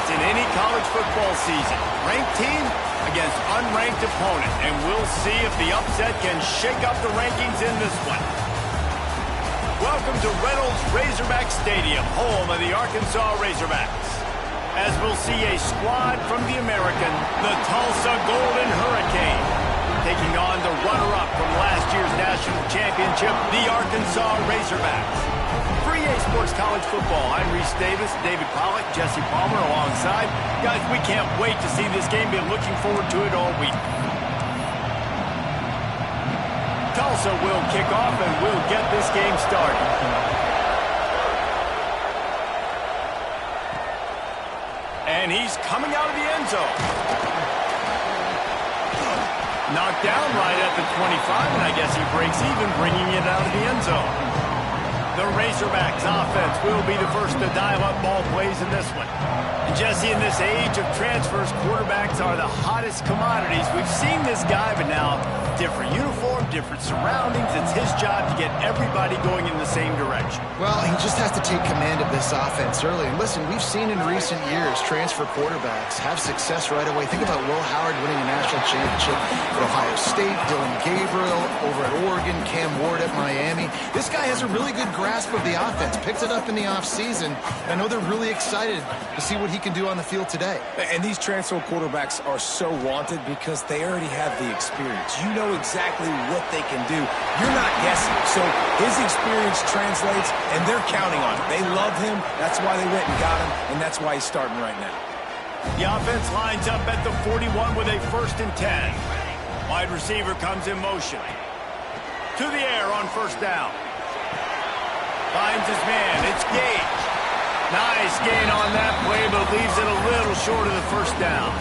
in any college football season. Ranked team against unranked opponent, and we'll see if the upset can shake up the rankings in this one. Welcome to Reynolds Razorback Stadium, home of the Arkansas Razorbacks. As we'll see a squad from the American, the Tulsa Golden Hurricane, taking on the runner-up from last year's national championship, the Arkansas Razorbacks. For EA Sports College Football, I'm Reese Davis, David Pollack, Jesse Palmer alongside. Guys, we can't wait to see this game. Been looking forward to it all week. Tulsa will kick off and we'll get this game started. And he's coming out of the end zone. Knocked down right at the 25, and I guess he breaks even, bringing it out of the end zone. The Razorbacks offense will be the first to dial up ball plays in this one. And Jesse, in this age of transfers, quarterbacks are the hottest commodities. We've seen this guy, but now different uniform, different surroundings. It's his job to get everybody going in the same direction. Well, he just has to take command of this offense early. And listen, we've seen in recent years transfer quarterbacks have success right away. Think about Will Howard winning a national championship at Ohio State, Dylan Gabriel over at Oregon, Cam Ward at Miami. This guy has a really good grasp of the offense, picked it up in the offseason. I know they're really excited to see what he can do on the field today. And these transfer quarterbacks are so wanted because they already have the experience. You know exactly what they can do. You're not guessing. So his experience translates, and they're counting on it. They love him. That's why they went and got him, and that's why he's starting right now. The offense lines up at the 41 with a 1st and 10. Wide receiver comes in motion. To the air on 1st down. Finds his man. It's Gage. Nice gain on that play, but leaves it a little short of the 1st down.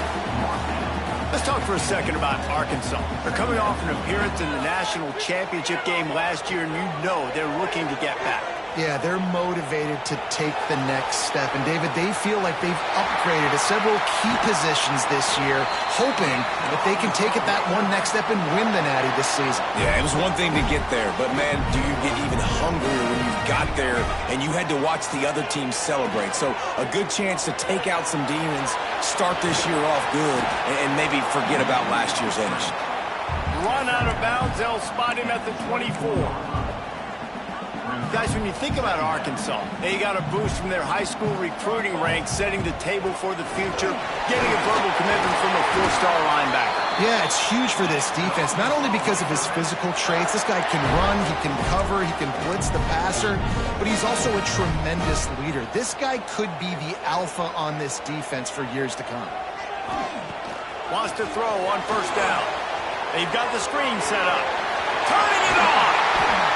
Let's talk for a second about Arkansas. They're coming off an appearance in the national championship game last year, and you know they're looking to get back. Yeah, they're motivated to take the next step. And, David, they feel like they've upgraded to several key positions this year, hoping that they can take it that one next step and win the Natty this season. Yeah, it was one thing to get there, but, man, do you get even hungrier when you got there and you had to watch the other team celebrate. So a good chance to take out some demons, start this year off good, and maybe forget about last year's energy. Run out of bounds, they'll spot him at the 24. Guys, when you think about Arkansas, they got a boost from their high school recruiting ranks, setting the table for the future, getting a verbal commitment from a 4-star linebacker. Yeah, it's huge for this defense, not only because of his physical traits. This guy can run, he can cover, he can blitz the passer, but he's also a tremendous leader. This guy could be the alpha on this defense for years to come. Wants to throw on 1st down. They've got the screen set up. Turning it on.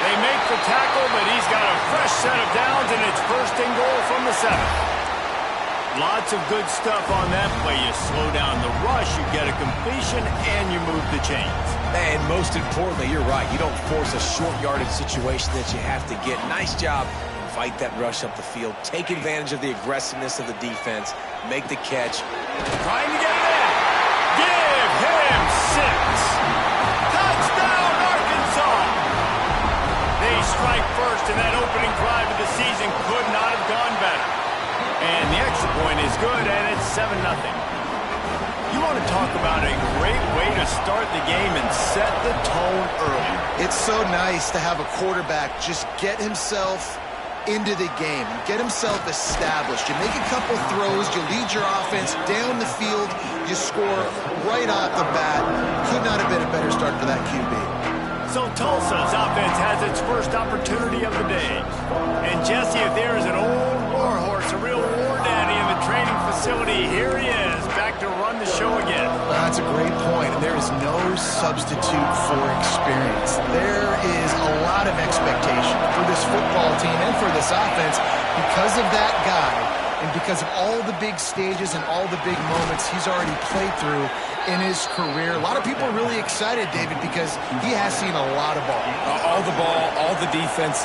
They make the tackle, but he's got a fresh set of downs, and it's 1st and goal from the 7. Lots of good stuff on that play. You slow down the rush, you get a completion, and you move the chains. And most importantly, you're right. You don't force a short yardage situation that you have to get. Nice job. Fight that rush up the field. Take advantage of the aggressiveness of the defense. Make the catch. Trying to get it in. Give him 6. Touchdown, Arkansas! They strike first, and that opening drive of the season could not have gone better. And the extra point is good, and it's 7-0. You want to talk about a great way to start the game and set the tone early. It's so nice to have a quarterback just get himself into the game, get himself established. You make a couple throws, you lead your offense down the field, you score right off the bat. Could not have been a better start for that QB. So Tulsa's offense has its first opportunity of the day. And Jesse, if there is an old war horse, a real war daddy in the training facility, here he is, back to run the show again. That's a great point, and there is no substitute for experience. There is a lot of expectation for this football team and for this offense because of that guy and because of all the big stages and all the big moments he's already played through in his career. A lot of people are really excited, David, because he has seen a lot of ball. All the ball, all the defense.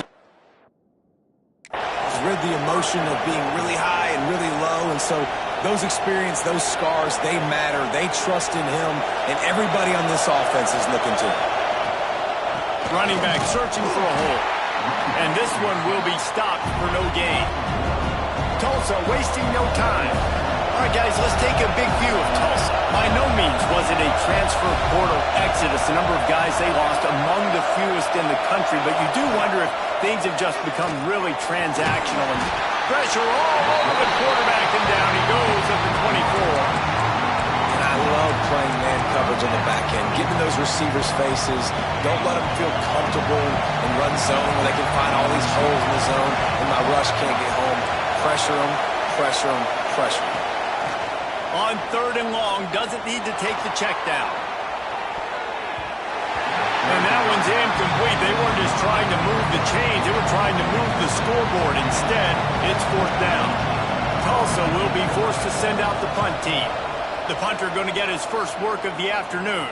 He's rid the emotion of being really high and really low, and so those experience, those scars, they matter. They trust in him, and everybody on this offense is looking to him. Running back searching for a hole. And this one will be stopped for no gain. Tulsa wasting no time. All right, guys, let's take a big view of Tulsa. By no means was it a transfer portal exodus. The number of guys they lost among the fewest in the country, but you do wonder if things have just become really transactional. And pressure all over the quarterback, and down he goes at the 24. And I love playing man coverage on the back end, giving those receivers faces. Don't let them feel comfortable and run zone where they can find all these holes in the zone and my rush can't get home. Pressure them, pressure them, pressure them. On 3rd and long, doesn't need to take the check down. And that one's incomplete. They weren't just trying to move the chains. They were trying to move the scoreboard. Instead, it's 4th down. Tulsa will be forced to send out the punt team. The punter going to get his first work of the afternoon.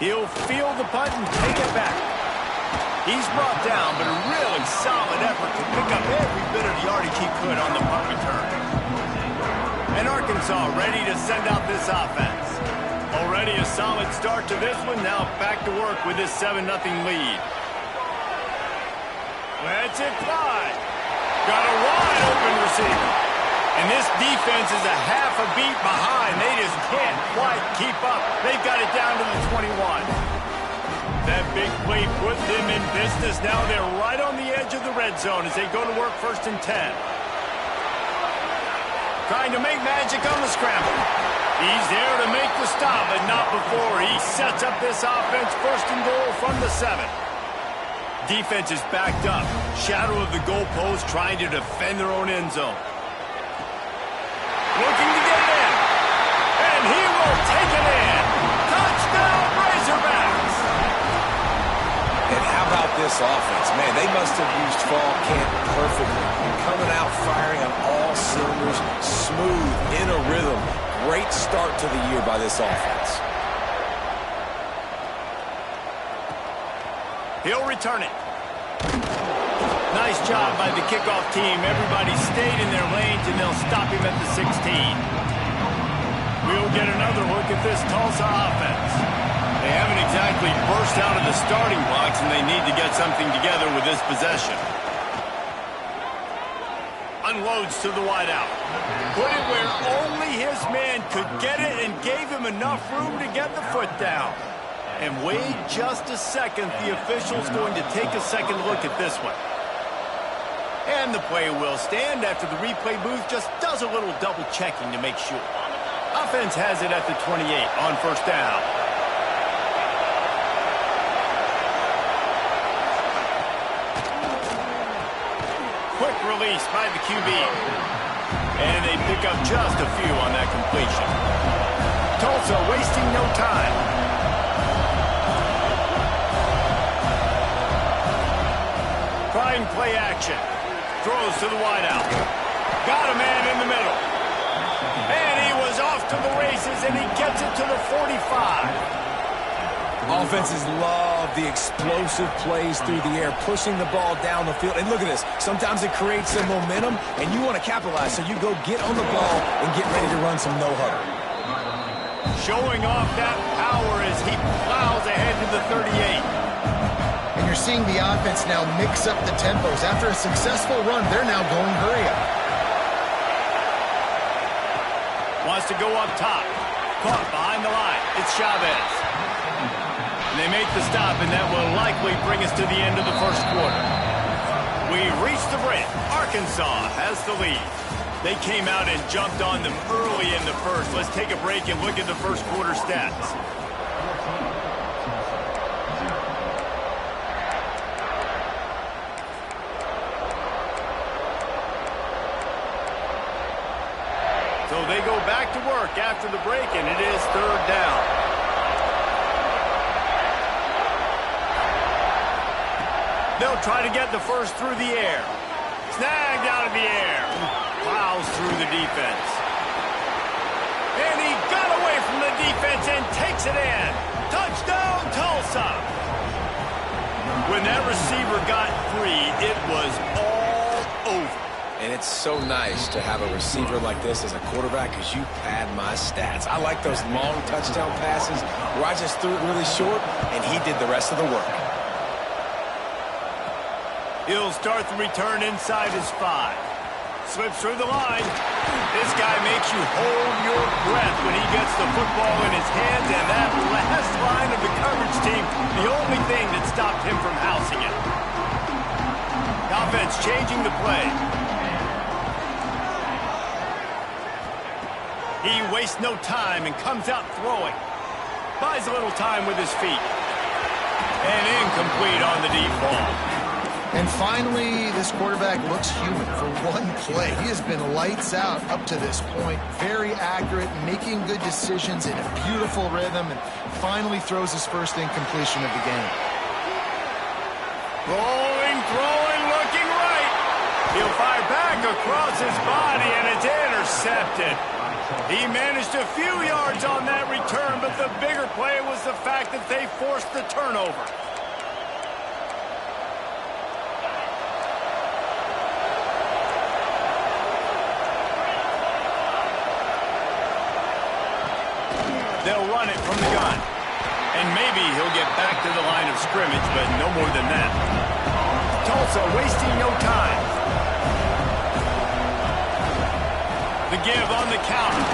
He'll field the punt and take it back. He's brought down, but a really solid effort to pick up every bit of yardage he could on the punt return. And Arkansas ready to send out this offense. Already a solid start to this one. Now back to work with this 7-0 lead. Let's it fly. Got a wide open receiver. And this defense is a half a beat behind. They just can't quite keep up. They've got it down to the 21. That big play put them in business. Now they're right on the edge of the red zone as they go to work 1st and 10. Trying to make magic on the scramble. He's there to make the stop, but not before. He sets up this offense 1st and goal from the 7. Defense is backed up. Shadow of the goalpost trying to defend their own end zone. Looking to get it in. And he will take it in. Touchdown, Razorbacks. And how about this offense? Man, they must have used fall camp perfectly. Coming out firing on all cylinders, smooth, in a rhythm. Great start to the year by this offense. He'll return it. Nice job by the kickoff team. Everybody stayed in their lanes, and they'll stop him at the 16. We'll get another look at this Tulsa offense. They haven't exactly burst out of the starting blocks, and they need to get something together with this possession. Unloads to the wideout. Put it where only his man could get it and gave him enough room to get the foot down. And wait just a second. The official's going to take a second look at this one. And the play will stand after the replay booth just does a little double checking to make sure. Offense has it at the 28 on 1st down. Quick release by the QB. And they pick up just a few on that completion. Tulsa wasting no time. Trying play action. Throws to the wideout. Got a man in the middle. And he was off to the races, and he gets it to the 45. Offenses love the explosive plays through the air, pushing the ball down the field. And look at this. Sometimes it creates some momentum, and you want to capitalize. So you go get on the ball and get ready to run some no-huddle. Showing off that power as he plows ahead to the 38. And you're seeing the offense now mix up the tempos. After a successful run, they're now going hurry up. Wants to go up top. Caught behind the line. It's Chavez. And they make the stop, and that will likely bring us to the end of the 1st quarter. We've reached the break. Arkansas has the lead. They came out and jumped on them early in the 1st. Let's take a break and look at the 1st quarter stats. So they go back to work after the break, and it is 3rd down. They'll try to get the first through the air. Snagged out of the air. Plows through the defense. And he got away from the defense and takes it in. Touchdown, Tulsa. When that receiver got free, it was all over. And it's so nice to have a receiver like this as a quarterback because you pad my stats. I like those long touchdown passes where I just threw it really short and he did the rest of the work. He'll start the return inside his 5. Slips through the line. This guy makes you hold your breath when he gets the football in his hands, and that last line of the coverage team, the only thing that stopped him from housing it. Offense changing the play. He wastes no time and comes out throwing. Buys a little time with his feet. And incomplete on the deep ball. And finally, this quarterback looks human for one play. He has been lights out up to this point. Very accurate, making good decisions in a beautiful rhythm, and finally throws his first incompletion of the game. Rolling, throwing, looking right. He'll fire back across his body, and it's intercepted. He managed a few yards on that return, but the bigger play was the fact that they forced the turnover. They'll run it from the gun. And maybe he'll get back to the line of scrimmage, but no more than that. Tulsa wasting no time. The give on the counter.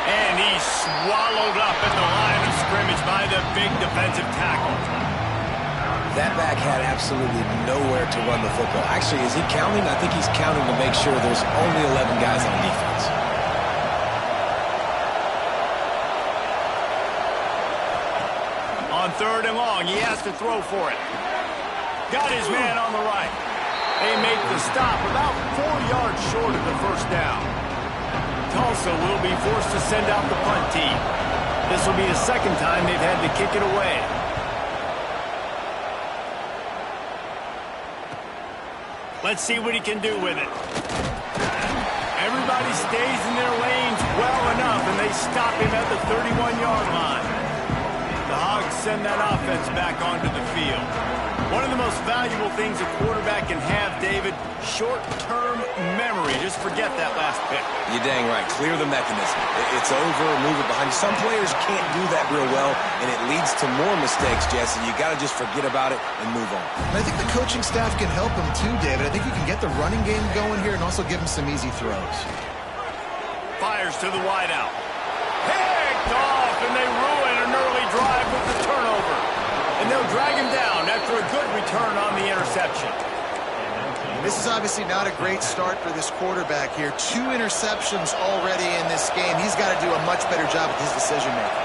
And he's swallowed up at the line of scrimmage by the big defensive tackle. That back had absolutely nowhere to run the football. Actually, is he counting? I think he's counting to make sure there's only 11 guys on defense. On 3rd and long, he has to throw for it. Got his man on the right. They make the stop about 4 yards short of the first down. Tulsa will be forced to send out the punt team. This will be the second time they've had to kick it away. Let's see what he can do with it. Everybody stays in their lanes well enough, and they stop him at the 31-yard line. The Hogs send that offense back onto the field. One of the most valuable things a quarterback can have, David, short-term memory. Just forget that last pick. You're dang right. Clear the mechanism. It's over, move it behind you. Some players can't do that real well, and it leads to more mistakes, Jesse. You got to just forget about it and move on. And I think the coaching staff can help him too, David. I think you can get the running game going here and also give him some easy throws. Fires to the wideout. Picked off, and they ruin an early drive with the turnover. And they'll drag him down after a good return on the interception. This is obviously not a great start for this quarterback here. 2 interceptions already in this game. He's got to do a much better job with his decision-making.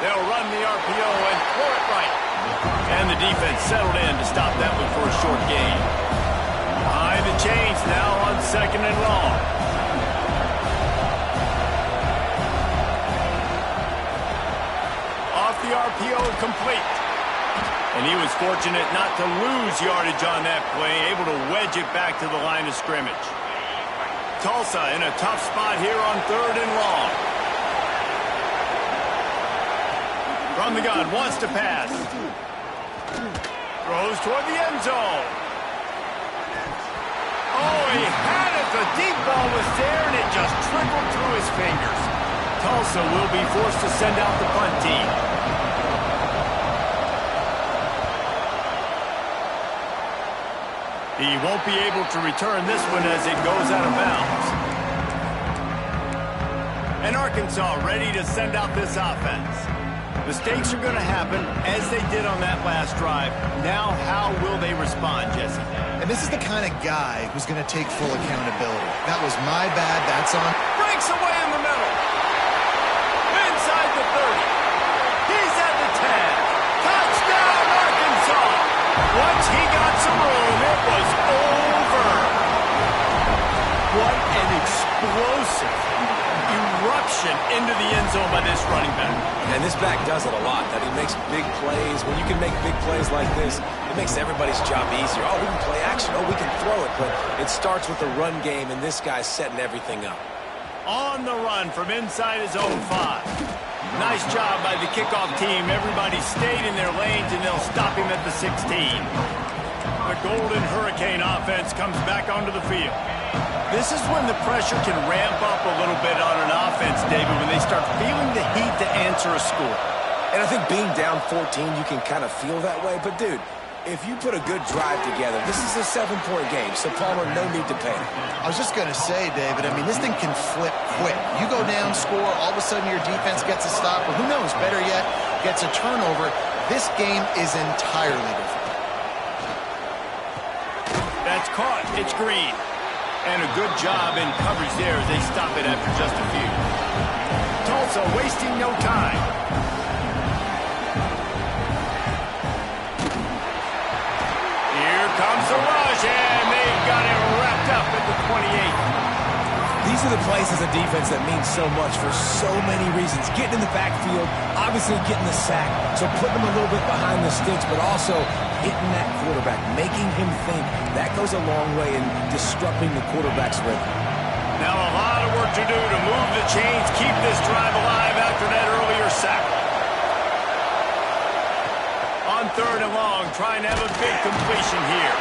They'll run the RPO and throw it right. And the defense settled in to stop that one for a short gain. Behind the chains now on 2nd and long. The RPO complete. And he was fortunate not to lose yardage on that play, able to wedge it back to the line of scrimmage. Tulsa in a tough spot here on 3rd and long. From the gun, wants to pass. Throws toward the end zone. Oh, he had it. The deep ball was there, and it just trickled through his fingers. Tulsa will be forced to send out the punt team. He won't be able to return this one as it goes out of bounds. And Arkansas ready to send out this offense. Mistakes are going to happen as they did on that last drive. Now how will they respond, Jesse? And this is the kind of guy who's going to take full accountability. That was my bad. That's on. Breaks away in the middle. Inside the 30. He's at the 10. Touchdown, Arkansas. Once he got some room, it was over. What an explosive eruption into the end zone by this running back. And this back does it a lot, that he makes big plays. When you can make big plays like this, it makes everybody's job easier. Oh, we can play action. Oh, we can throw it. But it starts with the run game, and this guy's setting everything up. On the run from inside his own 5. Nice job by the kickoff team. Everybody stayed in their lanes, and they'll stop him at the 16. The Golden Hurricane offense comes back onto the field. This is when the pressure can ramp up a little bit on an offense, David, when they start feeling the heat to answer a score. And I think being down 14, you can kind of feel that way. But, dude, if you put a good drive together, this is a 7-point game, so Palmer, no need to panic. I was just going to say, David, I mean, this thing can flip quick. You go down, score, all of a sudden your defense gets a stop, or who knows, better yet, gets a turnover. This game is entirely different. That's caught. It's Green. And a good job in coverage there as they stop it after just a few. Tulsa wasting no time. Here comes the rush, and they've got it wrapped up at the 28. These are the plays as a defense that mean so much for so many reasons. Getting in the backfield, obviously getting the sack, so putting them a little bit behind the sticks, but also hitting that quarterback, making him think. That goes a long way in disrupting the quarterback's rhythm. Now a lot of work to do to move the chains, keep this drive alive after that earlier sack. On 3rd and long, trying to have a big completion here.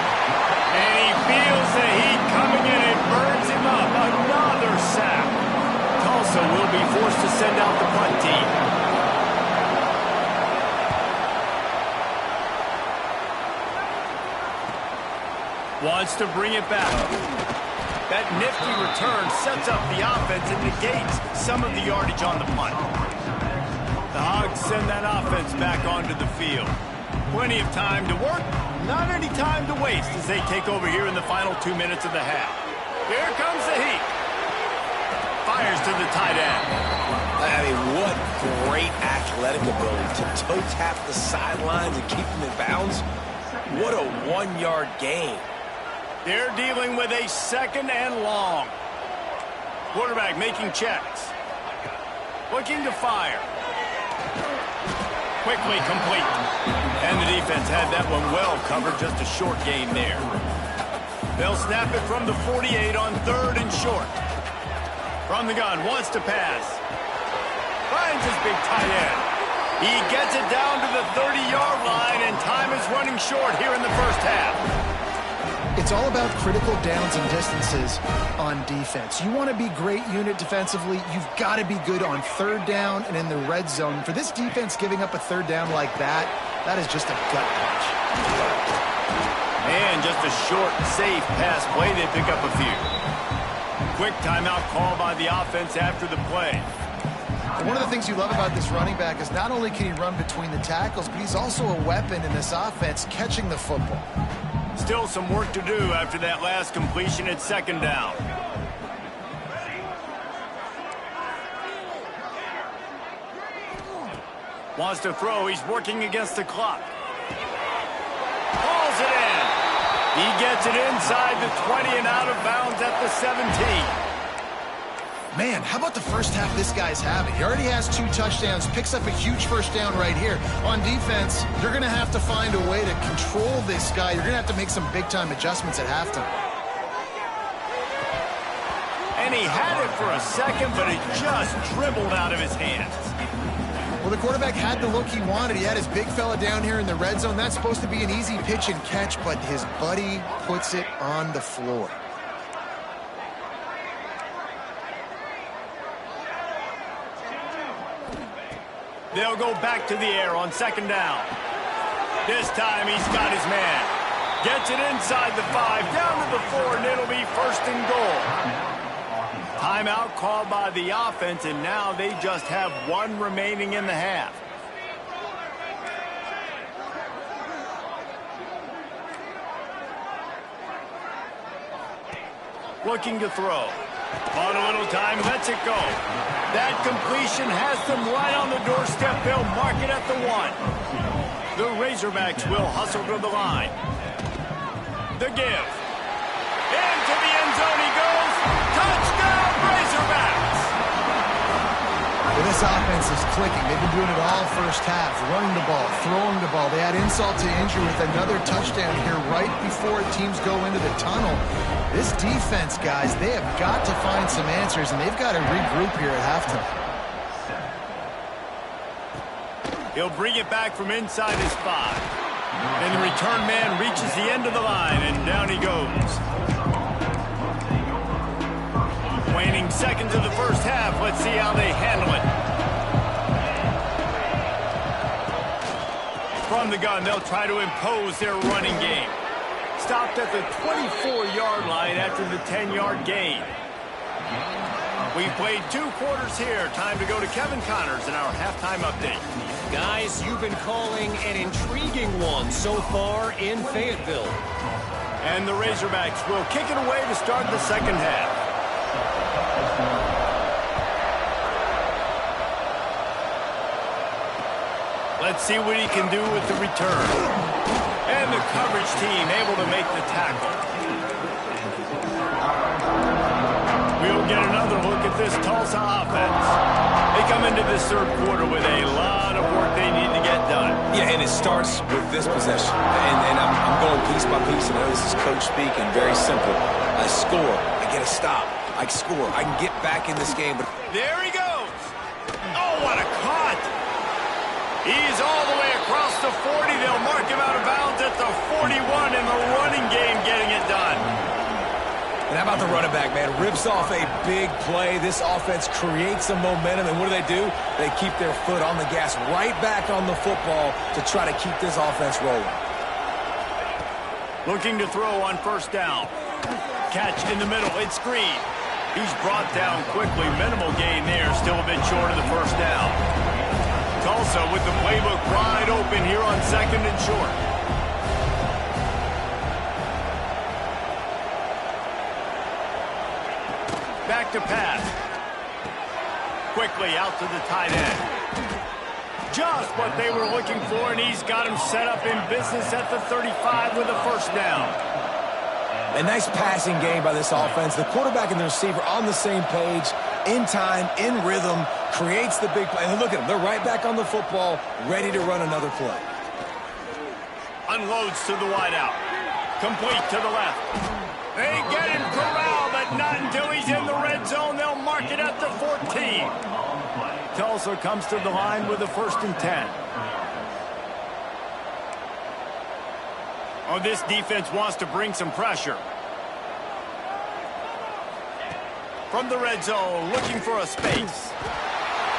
And he feels the heat coming in. It burns him up. Another sack. Tulsa will be forced to send out the punt team. Wants to bring it back. That nifty return sets up the offense and negates some of the yardage on the punt. The Hogs send that offense back onto the field. Plenty of time to work, not any time to waste as they take over here in the final 2 minutes of the half. Here comes the heat. Fires to the tight end. I mean, what great athletic ability to toe tap the sidelines and keep them in bounds. What a 1-yard gain. They're dealing with a 2nd and long. Quarterback making checks. Looking to fire. Quickly complete. And the defense had that one well covered, just a short gain there. They'll snap it from the 48 on 3rd and short. From the gun, wants to pass. Finds his big tight end. He gets it down to the 30-yard line, and time is running short here in the first half. It's all about critical downs and distances on defense. You want to be great unit defensively, you've got to be good on 3rd down and in the red zone. For this defense giving up a 3rd down like that, that is just a gut punch. And just a short, safe pass play. They pick up a few. Quick timeout call by the offense after the play. And one of the things you love about this running back is not only can he run between the tackles, but he's also a weapon in this offense catching the football. Still some work to do after that last completion at 2nd down. Wants to throw. He's working against the clock. Hauls it in. He gets it inside the 20 and out of bounds at the 17. Man, how about the first half this guy's having? He already has 2 touchdowns, picks up a huge first down right here. On defense, you're going to have to find a way to control this guy. You're going to have to make some big-time adjustments at halftime. And he had it for a second, but it just dribbled out of his hands. Well, the quarterback had the look he wanted. He had his big fella down here in the red zone. That's supposed to be an easy pitch and catch, but his buddy puts it on the floor. They'll go back to the air on 2nd down. This time he's got his man. Gets it inside the 5, down to the 4, and it'll be 1st and goal. Timeout called by the offense, and now they just have 1 remaining in the half. Looking to throw. On a little time, lets it go. That completion has them right on the doorstep. They'll mark it at the 1. The Razorbacks will hustle to the line. The give. Into the end zone he goes. Touchdown, Razorbacks! Well, this offense is clicking. They've been doing it all first half. Running the ball, throwing the ball. They had insult to injury with another touchdown here right before teams go into the tunnel. This defense, guys, they have got to find some answers, and they've got to regroup here at halftime. He'll bring it back from inside his 5. And the return man reaches the end of the line, and down he goes. Waning seconds of the first half. Let's see how they handle it. From the gun, they'll try to impose their running game. Stopped at the 24-yard line after the 10-yard gain. We've played 2 quarters here. Time to go to Kevin Connors in our halftime update. Guys, you've been calling an intriguing one so far in Fayetteville. And the Razorbacks will kick it away to start the second half. Let's see what he can do with the return. And the coverage team able to make the tackle. We'll get another look at this Tulsa offense. They come into this third quarter with a lot of work they need to get done. Yeah, and it starts with this possession. And I'm going piece by piece. I know this is coach speaking. Very simple. I score. I get a stop. I score. I can get back in this game. But there he goes. Oh, what a cut. He's all the way across the 40. They'll mark him out of bounds at the 41 in the running game getting it done. And how about the running back, man? Rips off a big play. This offense creates some momentum. And what do? They keep their foot on the gas right back on the football to try to keep this offense rolling. Looking to throw on first down. Catch in the middle. It's Green. He's brought down quickly. Minimal gain there. Still a bit short of the first down. Tulsa with the playbook wide open here on second and short. Back to pass. Quickly out to the tight end. Just what they were looking for, and he's got him set up in business at the 35 with a first down. A nice passing game by this offense. The quarterback and the receiver on the same page, in time, in rhythm, creates the big play. And look at them. They're right back on the football, ready to run another play. Unloads to the wideout. Complete to the left. They get him corralled, but not until he's in the red zone. They'll mark it at the 14. Tulsa comes to the line with a 1st and 10. Oh, this defense wants to bring some pressure. From the red zone, looking for a space.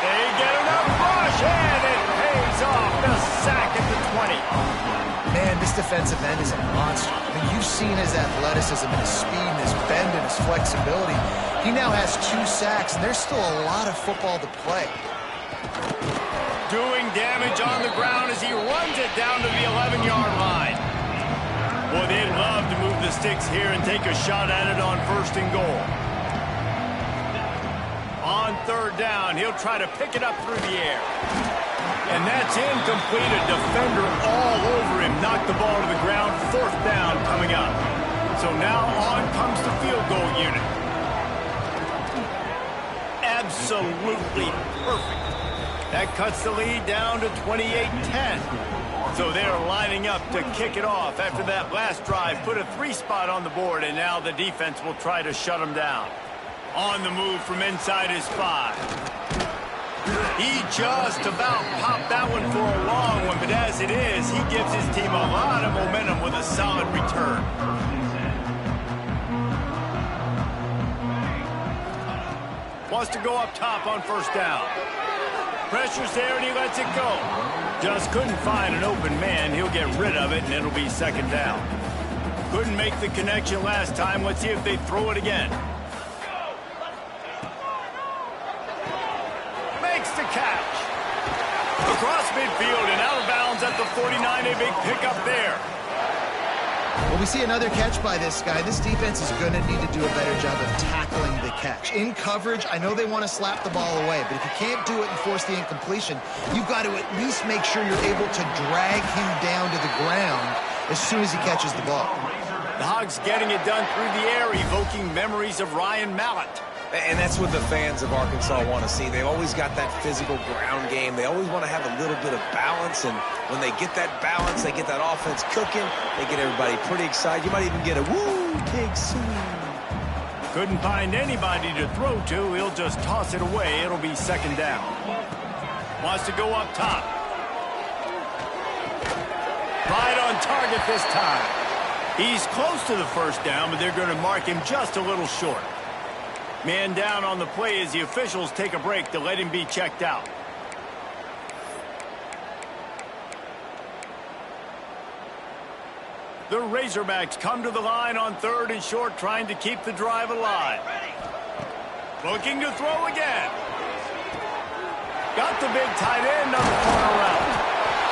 They get enough rush, and it pays off. The sack at the 20. Man, this defensive end is a monster. I mean, you've seen his athleticism and his speed and his bend and his flexibility. He now has 2 sacks, and there's still a lot of football to play. Doing damage on the ground as he runs it down to the 11-yard line. Boy, they'd love to move the sticks here and take a shot at it on 1st and goal. On 3rd down, he'll try to pick it up through the air. And that's incomplete. A defender all over him. Knocked the ball to the ground. 4th down coming up. So now on comes the field goal unit. Absolutely perfect. That cuts the lead down to 28-10. So they're lining up to kick it off after that last drive. Put a 3 spot on the board, and now the defense will try to shut them down. On the move from inside his 5. He just about popped that one for a long one, but as it is, he gives his team a lot of momentum with a solid return. Wants to go up top on 1st down. Pressure's there, and he lets it go. Just couldn't find an open man. He'll get rid of it, and it'll be 2nd down. Couldn't make the connection last time. Let's see if they throw it again. The catch. Across midfield and out of bounds at the 49. A big pickup there. Well, we see another catch by this guy. This defense is going to need to do a better job of tackling the catch. In coverage, I know they want to slap the ball away, but if you can't do it and force the incompletion, you've got to at least make sure you're able to drag him down to the ground as soon as he catches the ball. The Hogs getting it done through the air, evoking memories of Ryan Mallett. And that's what the fans of Arkansas want to see. They've always got that physical ground game. They always want to have a little bit of balance. And when they get that balance, they get that offense cooking. They get everybody pretty excited. You might even get a woo, big swing. Couldn't find anybody to throw to. He'll just toss it away. It'll be 2nd down. Wants to go up top. Right on target this time. He's close to the 1st down, but they're going to mark him just a little short. Man down on the play as the officials take a break to let him be checked out. The Razorbacks come to the line on 3rd and short, trying to keep the drive alive. Looking to throw again. Got the big tight end on the corner route.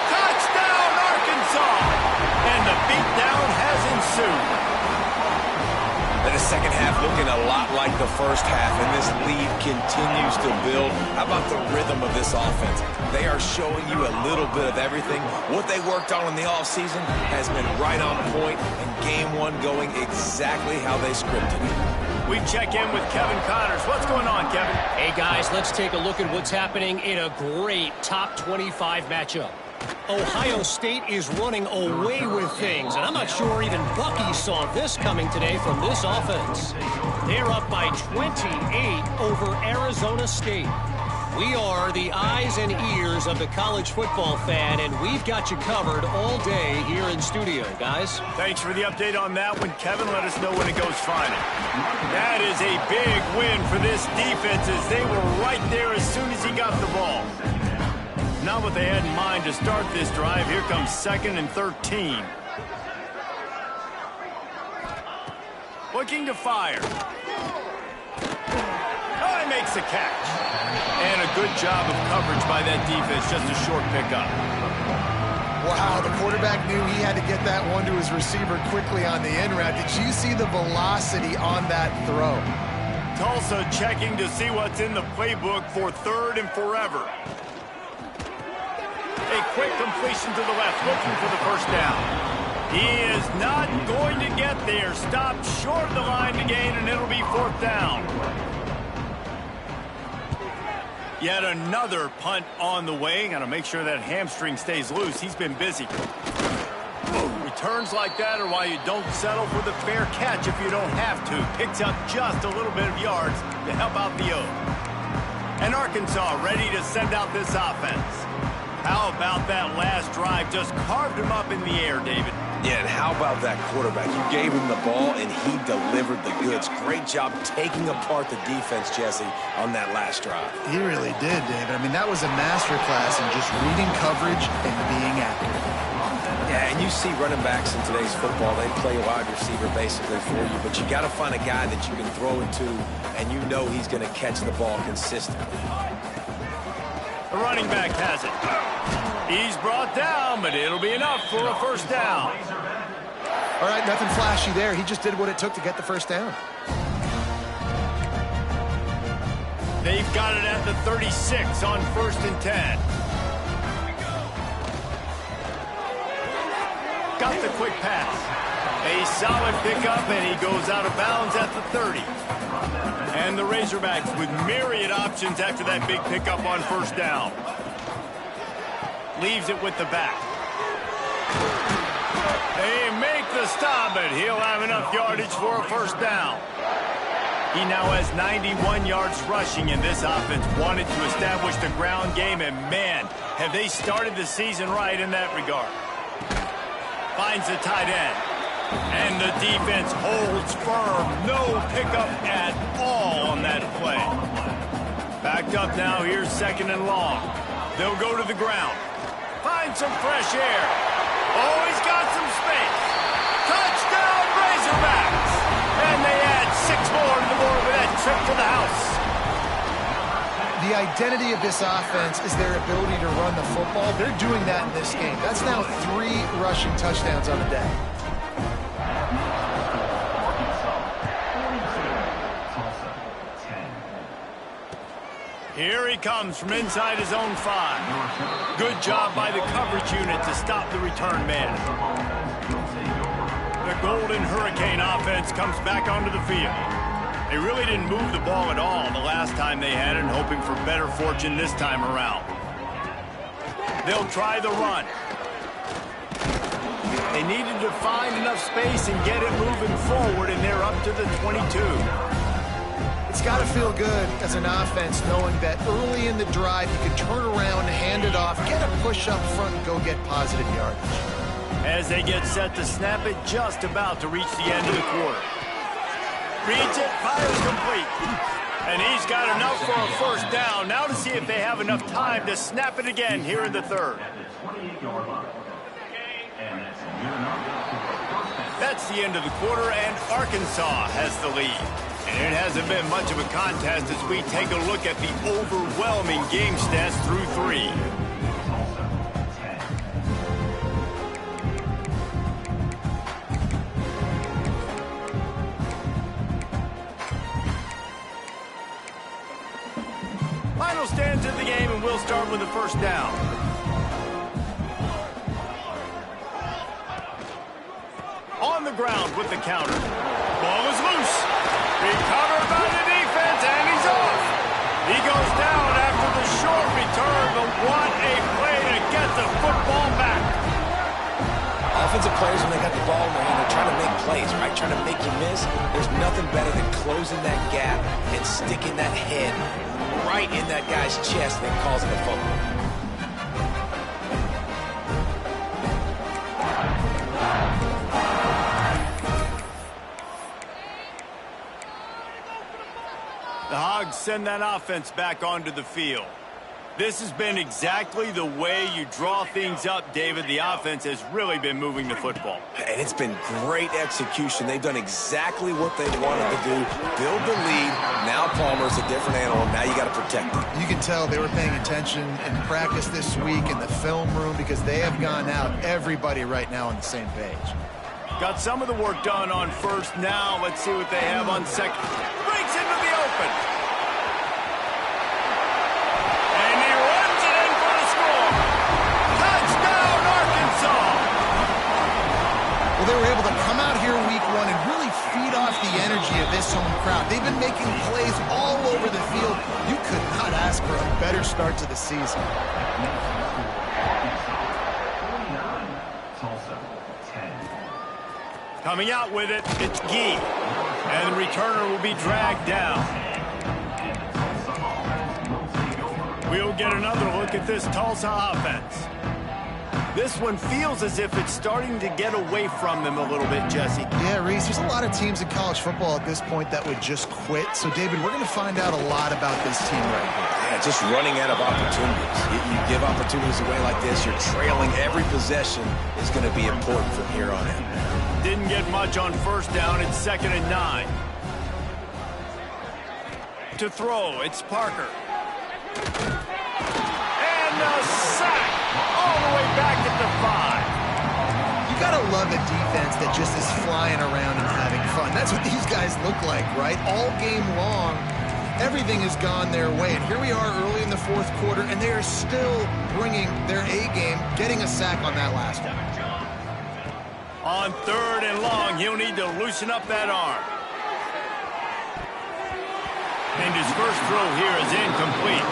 Touchdown, Arkansas! And the beatdown has ensued. And the second half looking a lot like the first half, and this lead continues to build. How about the rhythm of this offense? They are showing you a little bit of everything. What they worked on in the offseason has been right on point, and game one going exactly how they scripted it. We check in with Kevin Connors. What's going on, Kevin? Hey, guys, let's take a look at what's happening in a great top 25 matchup. Ohio State is running away with things, and I'm not sure even Bucky saw this coming today from this offense. They're up by 28 over Arizona State. We are the eyes and ears of the college football fan, and we've got you covered all day here in studio, guys. Thanks for the update on that one, Kevin. Let us know when it goes final. That is a big win for this defense, as they were right there as soon as he got the ball. Not what they had in mind to start this drive. Here comes 2nd and 13. Looking to fire. Oh, he makes the catch. And a good job of coverage by that defense. Just a short pickup. Wow, the quarterback knew he had to get that one to his receiver quickly on the in route. Did you see the velocity on that throw? Tulsa checking to see what's in the playbook for 3rd and forever. A quick completion to the left, looking for the first down. He is not going to get there. Stopped short of the line to gain, and it'll be 4th down. Yet another punt on the way. Got to make sure that hamstring stays loose. He's been busy. Returns like that are why you don't settle for the fair catch if you don't have to. Picks up just a little bit of yards to help out the O. And Arkansas ready to send out this offense. How about that last drive? Just carved him up in the air, David. Yeah, and how about that quarterback? You gave him the ball, and he delivered the goods. Great job taking apart the defense, Jesse, on that last drive. He really did, David. I mean, that was a masterclass in just reading coverage and being accurate. Yeah, and you see running backs in today's football, they play wide receiver basically for you, but you got to find a guy that you can throw it to, and you know he's going to catch the ball consistently. The running back has it. He's brought down, but it'll be enough for a 1st down. All right, nothing flashy there. He just did what it took to get the 1st down. They've got it at the 36 on 1st and 10. Got the quick pass. A solid pickup, and he goes out of bounds at the 30. And the Razorbacks with myriad options after that big pickup on 1st down. Leaves it with the back. They make the stop, but he'll have enough yardage for a 1st down. He now has 91 yards rushing, and this offense wanted to establish the ground game, and man, have they started the season right in that regard. Finds the tight end. And the defense holds firm. No pickup at all on that play. Backed up now. Here's 2nd and long. They'll go to the ground. Find some fresh air. Oh, he's got some space. Touchdown, Razorbacks. And they add 6 more to the board with that trip to the house. The identity of this offense is their ability to run the football. They're doing that in this game. That's now 3 rushing touchdowns on the day. Here he comes from inside his own 5. Good job by the coverage unit to stop the return man. The Golden Hurricane offense comes back onto the field. They really didn't move the ball at all the last time they had it, hoping for better fortune this time around. They'll try the run. They needed to find enough space and get it moving forward, and they're up to the 22. It's got to feel good as an offense knowing that early in the drive you can turn around, hand it off, get a push up front, and go get positive yardage. As they get set to snap it, just about to reach the end of the quarter. Reads it, fires complete. And he's got enough for a 1st down. Now to see if they have enough time to snap it again here in the 3rd. That's the end of the quarter, and Arkansas has the lead. And it hasn't been much of a contest as we take a look at the overwhelming game stats through 3. Final stands in the game, and we'll start with the first down. On the ground with the counter. Ball is loose. Recovered by the defense, and he's off. He goes down after the short return, but what a play to get the football back. Offensive players, when they got the ball in their hand, they're trying to make plays, right? Trying to make you miss. There's nothing better than closing that gap and sticking that head right in that guy's chest and causing a fumble. The Hogs send that offense back onto the field. This has been exactly the way you draw things up, David. The offense has really been moving the football. And it's been great execution. They've done exactly what they wanted to do. Build the lead. Now Palmer's a different animal. Now you got to protect him. You can tell they were paying attention in practice this week in the film room because they have gone out, everybody right now on the same page. Got some of the work done on first. Now let's see what they have on second. Breaks into the open. And he runs it in for the score. Touchdown, Arkansas. Well, they were able to come out here week 1 and really feed off the energy of this home crowd. They've been making plays all over the field. You could not ask for a better start to the season. Tulsa, 10. Coming out with it, it's Gee. And the returner will be dragged down. We'll get another look at this Tulsa offense. This one feels as if it's starting to get away from them a little bit, Jesse. Yeah, Reese, there's a lot of teams in college football at this point that would just quit. So, David, we're going to find out a lot about this team right here. Yeah, just running out of opportunities. You give opportunities away like this, you're trailing every possession is going to be important from here on in. Didn't get much on first down. It's 2nd and 9. To throw, it's Parker. And a sack all the way back at the 5. You got to love a defense that just is flying around and having fun. That's what these guys look like, right? All game long, everything has gone their way. And here we are early in the 4th quarter, and they are still bringing their A game, getting a sack on that last one. On 3rd and long, he'll need to loosen up that arm. And his first throw here is incomplete.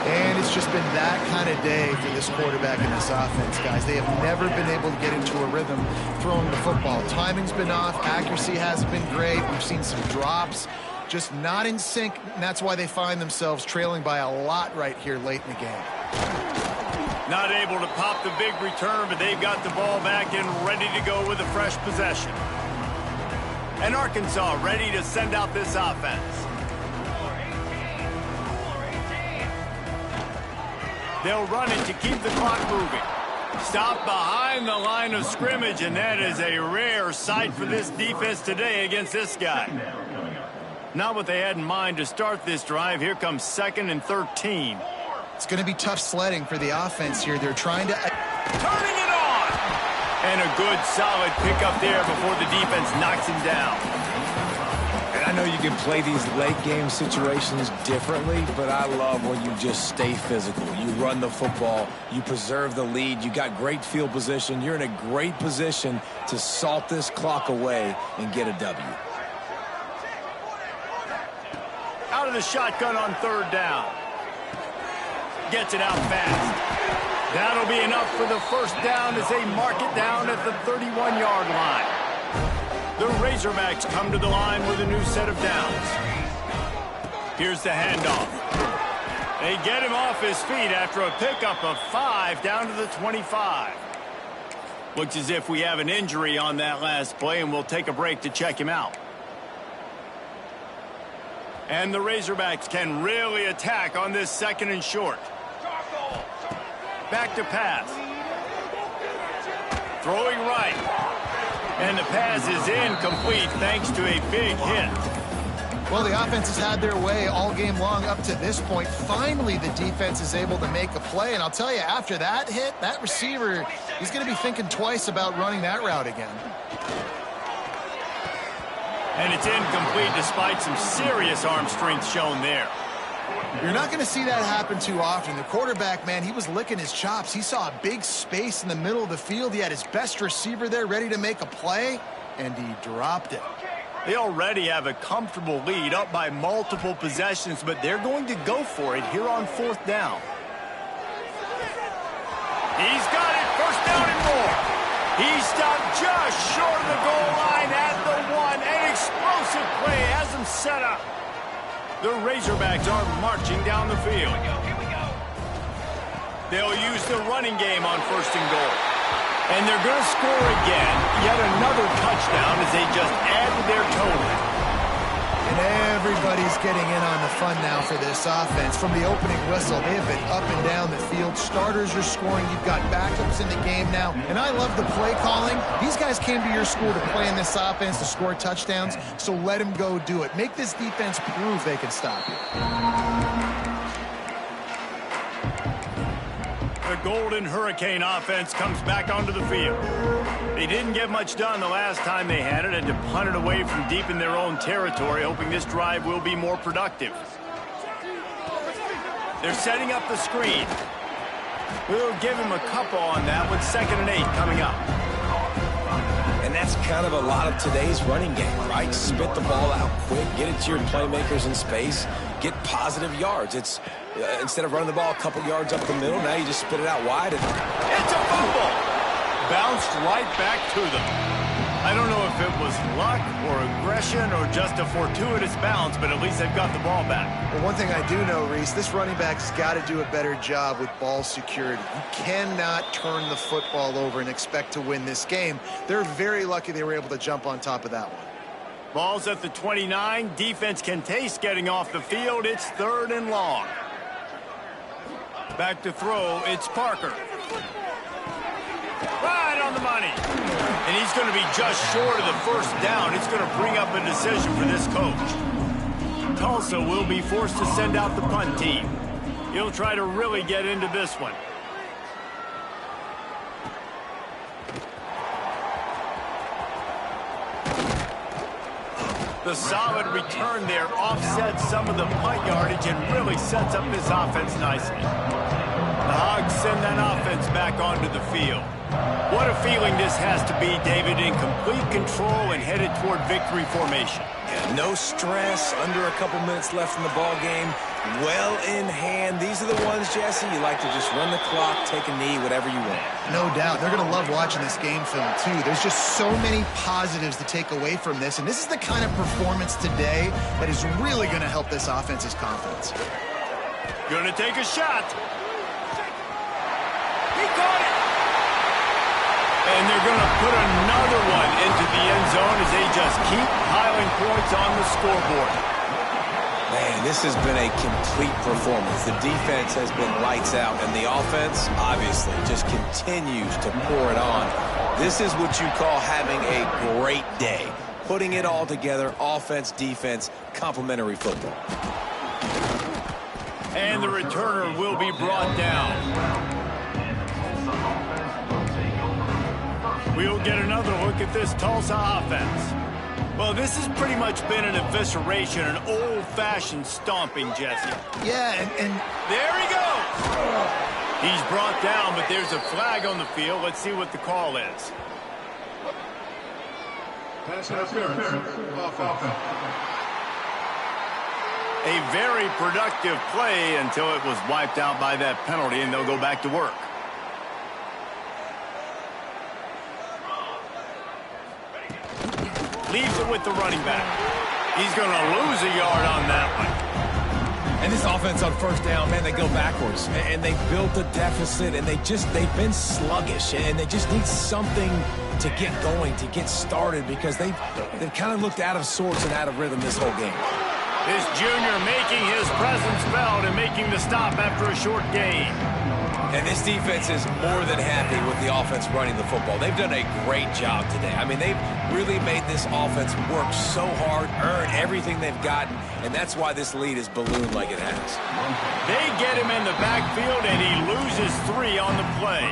And it's just been that kind of day for this quarterback and this offense, guys. They have never been able to get into a rhythm throwing the football. Timing's been off. Accuracy hasn't been great. We've seen some drops. Just not in sync, and that's why they find themselves trailing by a lot right here late in the game. Not able to pop the big return, but they've got the ball back and ready to go with a fresh possession. And Arkansas ready to send out this offense. They'll run it to keep the clock moving. Stop behind the line of scrimmage, and that is a rare sight for this defense today against this guy. Not what they had in mind to start this drive. Here comes 2nd and 13. It's going to be tough sledding for the offense here. They're trying to... Turning it on! And a good, solid pickup there before the defense knocks him down. And I know you can play these late game situations differently, but I love when you just stay physical. You run the football, you preserve the lead, you got great field position, you're in a great position to salt this clock away and get a W. Out of the shotgun on 3rd down. Gets it out fast. That'll be enough for the first down as they mark it down at the 31-yard line. The Razorbacks come to the line with a new set of downs. Here's the handoff. They get him off his feet after a pickup of 5 down to the 25. Looks as if we have an injury on that last play, and we'll take a break to check him out. And the Razorbacks can really attack on this 2nd and short. Back to pass. Throwing right. And the pass is incomplete thanks to a big hit. Well, the offense has had their way all game long up to this point. Finally, the defense is able to make a play. And I'll tell you, after that hit, that receiver, he's going to be thinking twice about running that route again. And it's incomplete despite some serious arm strength shown there. You're not going to see that happen too often. The quarterback, man, he was licking his chops. He saw a big space in the middle of the field. He had his best receiver there ready to make a play, and he dropped it. They already have a comfortable lead up by multiple possessions, but they're going to go for it here on 4th down. He's got it, 1st down and more. He stopped just short of the goal line at the 1. An explosive play has him set up. The Razorbacks are marching down the field. Here we go. They'll use the running game on 1st and goal. And they're going to score again. Yet another touchdown as they just add to their total. And everybody's getting in on the fun now for this offense. From the opening whistle, they have been up and down the field. Starters are scoring. You've got backups in the game now. And I love the play calling. These guys came to your school to play in this offense to score touchdowns, so let them go do it. Make this defense prove they can stop you. The Golden Hurricane offense comes back onto the field. They didn't get much done the last time they had it, to punt it away from deep in their own territory, hoping this drive will be more productive. They're setting up the screen. We'll give him a couple on that one. 2nd and 8 coming up. And that's kind of a lot of today's running game, right? Spit the ball out quick, get it to your playmakers in space, get positive yards. It's instead of running the ball a couple yards up the middle, now you just spit it out wide. It's a fumble! Bounced right back to them. I don't know if it was luck or aggression or just a fortuitous bounce, but at least they've got the ball back. Well, one thing I do know, Reese, this running back's got to do a better job with ball security. You cannot turn the football over and expect to win this game. They're very lucky they were able to jump on top of that one. Ball's at the 29. Defense can taste getting off the field. It's 3rd and long. Back to throw. It's Parker. Right on the money. And he's going to be just short of the 1st down. It's going to bring up a decision for this coach. Tulsa will be forced to send out the punt team. He'll try to really get into this one. The solid return there offsets some of the punt yardage and really sets up this offense nicely. The Hogs send that offense back onto the field. What a feeling this has to be, David, in complete control and headed toward victory formation. Yeah, no stress, under a couple minutes left in the ball game, well in hand. These are the ones, Jesse, you like to just run the clock, take a knee, whatever you want. No doubt. They're going to love watching this game film, too. There's just so many positives to take away from this, and this is the kind of performance today that is really going to help this offense's confidence. Going to take a shot. He caught it. And they're going to put another one into the end zone as they just keep piling points on the scoreboard. Man, this has been a complete performance. The defense has been lights out, and the offense, obviously, just continues to pour it on. This is what you call having a great day. Putting it all together, offense, defense, complementary football. And the returner will be brought down. We'll get another look at this Tulsa offense. Well, this has pretty much been an evisceration, an old-fashioned stomping, Jesse. Yeah, and there he goes. He's brought down, but there's a flag on the field. Let's see what the call is. Pass interference. Offense. A very productive play until it was wiped out by that penalty, and they'll go back to work. Leaves it with the running back. He's going to lose a yard on that one. And this offense on 1st down, man, they go backwards. And they built a deficit, and they've been sluggish. And they just need something to get going, to get started, because they've kind of looked out of sorts and out of rhythm this whole game. This junior making his presence felt and making the stop after a short gain. And this defense is more than happy with the offense running the football. They've done a great job today. I mean, they've really made this offense work so hard, earn everything they've gotten, and that's why this lead is ballooned like it has. They get him in the backfield, and he loses 3 on the play.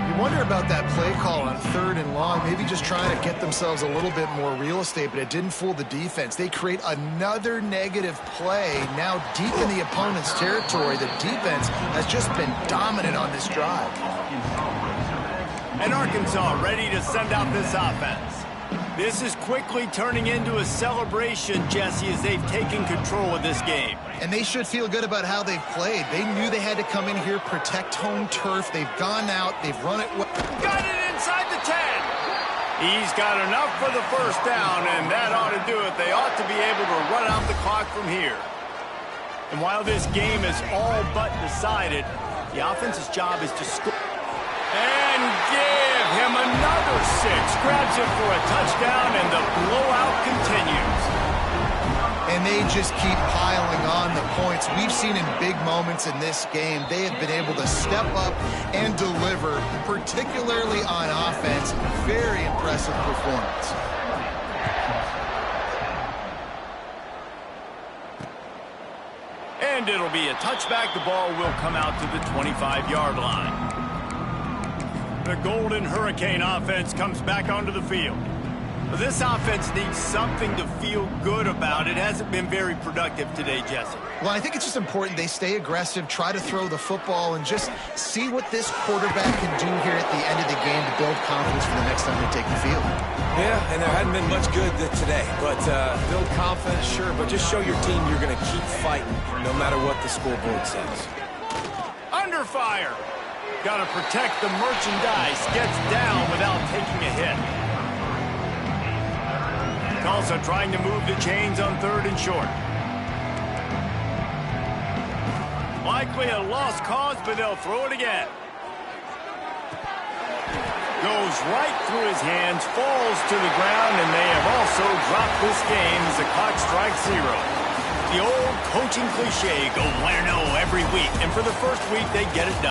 You wonder about that play call on 3rd and long, maybe just trying to get themselves a little bit more real estate, but it didn't fool the defense. They create another negative play now deep in the opponent's territory. The defense has just been dominant on this drive. And Arkansas ready to send out this offense. This is quickly turning into a celebration, Jesse, as they've taken control of this game. And they should feel good about how they've played. They knew they had to come in here, protect home turf. They've gone out. They've run it well. Got it inside the 10. He's got enough for the first down, and that ought to do it. They ought to be able to run out the clock from here. And while this game is all but decided, the offense's job is to score. And give him another 6. Grabs it for a touchdown, and the blowout continues. And they just keep piling on the points. We've seen in big moments in this game, they have been able to step up and deliver, particularly on offense. Very impressive performance. And it'll be a touchback. The ball will come out to the 25-yard line. The Golden Hurricane offense comes back onto the field. This offense needs something to feel good about. It hasn't been very productive today, Jesse. Well, I think it's just important they stay aggressive, try to throw the football, and just see what this quarterback can do here at the end of the game to build confidence for the next time they take the field. Yeah, and there hadn't been much good today. But build confidence, sure, but just show your team you're going to keep fighting no matter what the scoreboard says. Under fire. Got to protect the merchandise. Gets down without taking a hit. Tulsa trying to move the chains on 3rd and short. Likely a lost cause, but they'll throw it again. Goes right through his hands, falls to the ground, and they have also dropped this game as the clock strikes 0. The old coaching cliche, go 1-0 every week, and for the first week they get it done.